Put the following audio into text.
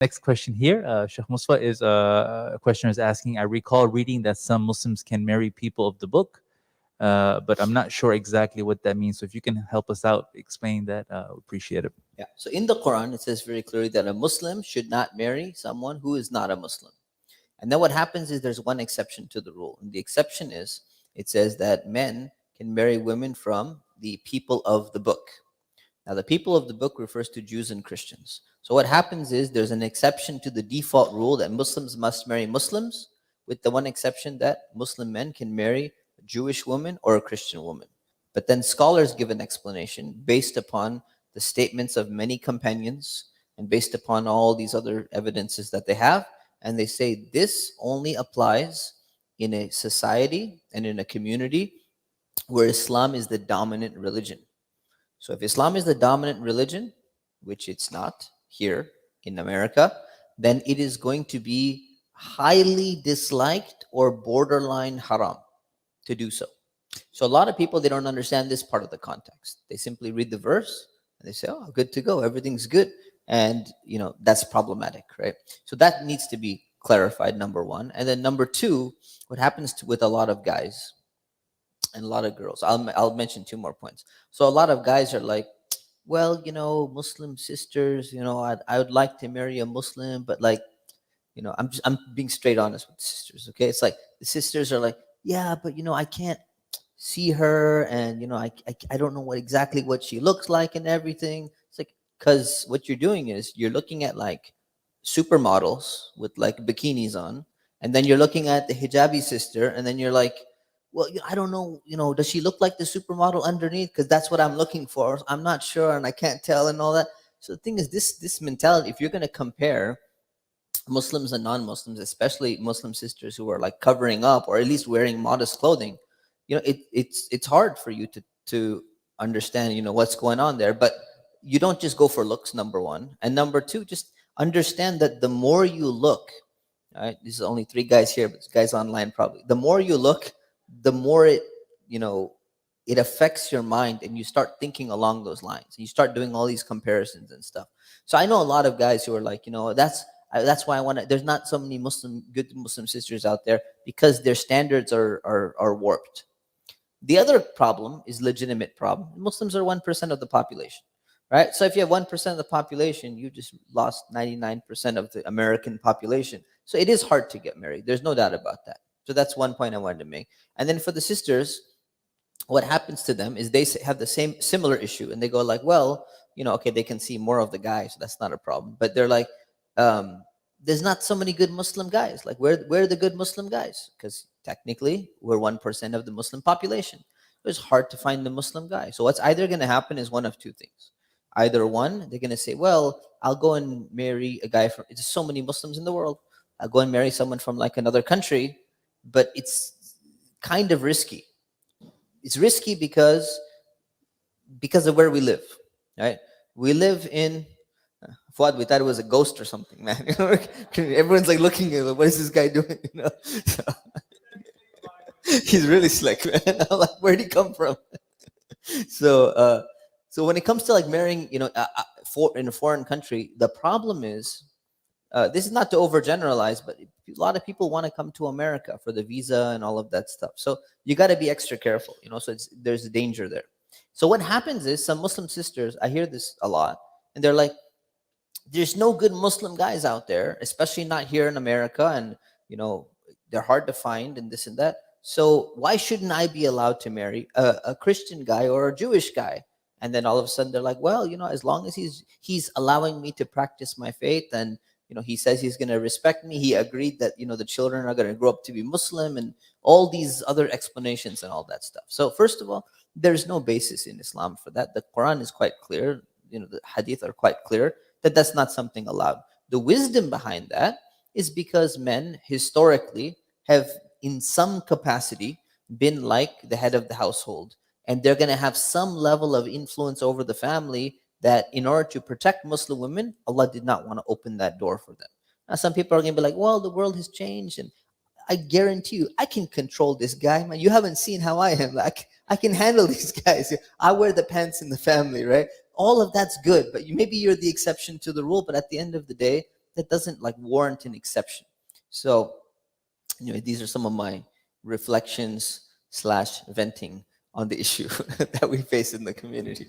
Next question here, Sheikh Musfa is a questioner is asking. I recall reading that some Muslims can marry people of the book, but I'm not sure exactly what that means. So if you can help us out explain that, appreciate it. Yeah. So in the Quran, it says very clearly that a Muslim should not marry someone who is not a Muslim. And then what happens is there's one exception to the rule. And the exception is it says that men can marry women from the people of the book. Now, the people of the book refers to Jews and Christians. So what happens is there's an exception to the default rule that Muslims must marry Muslims, with the one exception that Muslim men can marry a Jewish woman or a Christian woman. But then scholars give an explanation based upon the statements of many companions and based upon all these other evidences that they have. And they say this only applies in a society and in a community where Islam is the dominant religion. So if Islam is the dominant religion, which it's not here in America, then it is going to be highly disliked or borderline haram to do so. So a lot of people, they don't understand this part of the context. They simply read the verse and they say, oh, good to go, everything's good. And that's problematic, right? So that needs to be clarified, number one. And then number two, what happens with a lot of guys and a lot of girls, I'll mention two more points. So a lot of guys are like, well, Muslim sisters, I would like to marry a Muslim, but like, I'm being straight honest with the sisters, okay? It's like the sisters are like, yeah, but I can't see her, and I don't know exactly what she looks like and everything. It's like, because what you're doing is you're looking at like supermodels with like bikinis on, and then you're looking at the hijabi sister, and then you're like, well, I don't know, does she look like the supermodel underneath? Because that's what I'm looking for. I'm not sure, and I can't tell, and all that. So the thing is, this mentality, if you're going to compare Muslims and non-Muslims, especially Muslim sisters who are like covering up or at least wearing modest clothing, it's hard for you to understand what's going on there. But you don't just go for looks, number one, and number two, just understand that the more you look, right? This is only three guys here, but guys online probably. The more you look, the more it affects your mind, and you start thinking along those lines. You start doing all these comparisons and stuff. So I know a lot of guys who are like, that's why I want to. There's not so many good Muslim sisters out there because their standards are warped. The other problem is legitimate problem. Muslims are 1% of the population, right? So if you have 1% of the population, you just lost 99% of the American population. So it is hard to get married. There's no doubt about that. So that's one point I wanted to make. And then for the sisters, what happens to them is they have the similar issue, and they go like, well, okay, they can see more of the guys, so that's not a problem. But they're like, there's not so many good Muslim guys. Like, where are the good Muslim guys? Because technically, we're 1% of the Muslim population. It's hard to find the Muslim guy. So what's either going to happen is one of two things. Either one, they're going to say, well, I'll go and marry a guy from, there's so many Muslims in the world. I'll go and marry someone from like another country, but it's kind of risky. It's risky because of where we live, right? We live in Fuad, we thought it was a ghost or something, man. Everyone's like looking at, what is this guy doing? So, he's really slick, man. I'm like, where'd he come from? So when it comes to like marrying, in a foreign country, the problem is, this is not to overgeneralize, but a lot of people want to come to America for the visa and all of that stuff. So you got to be extra careful, so there's a danger there. So what happens is some Muslim sisters, I hear this a lot, and they're like, there's no good Muslim guys out there, especially not here in America, and they're hard to find and this and that. So why shouldn't I be allowed to marry a Christian guy or a Jewish guy? And then all of a sudden they're like, well, as long as he's allowing me to practice my faith, and he says he's going to respect me. He agreed that the children are going to grow up to be Muslim, and all these other explanations and all that stuff. So first of all, there's no basis in Islam for that. The Quran is quite clear. The Hadith are quite clear that that's not something allowed. The wisdom behind that is because men historically have, in some capacity, been like the head of the household, and they're going to have some level of influence over the family, that in order to protect Muslim women, Allah did not want to open that door for them. Now, some people are going to be like, well, the world has changed, and I guarantee you, I can control this guy, man. You haven't seen how I am. Like, I can handle these guys. I wear the pants in the family, right? All of that's good, but maybe you're the exception to the rule. But at the end of the day, that doesn't like warrant an exception. So anyway, these are some of my reflections slash venting on the issue that we face in the community.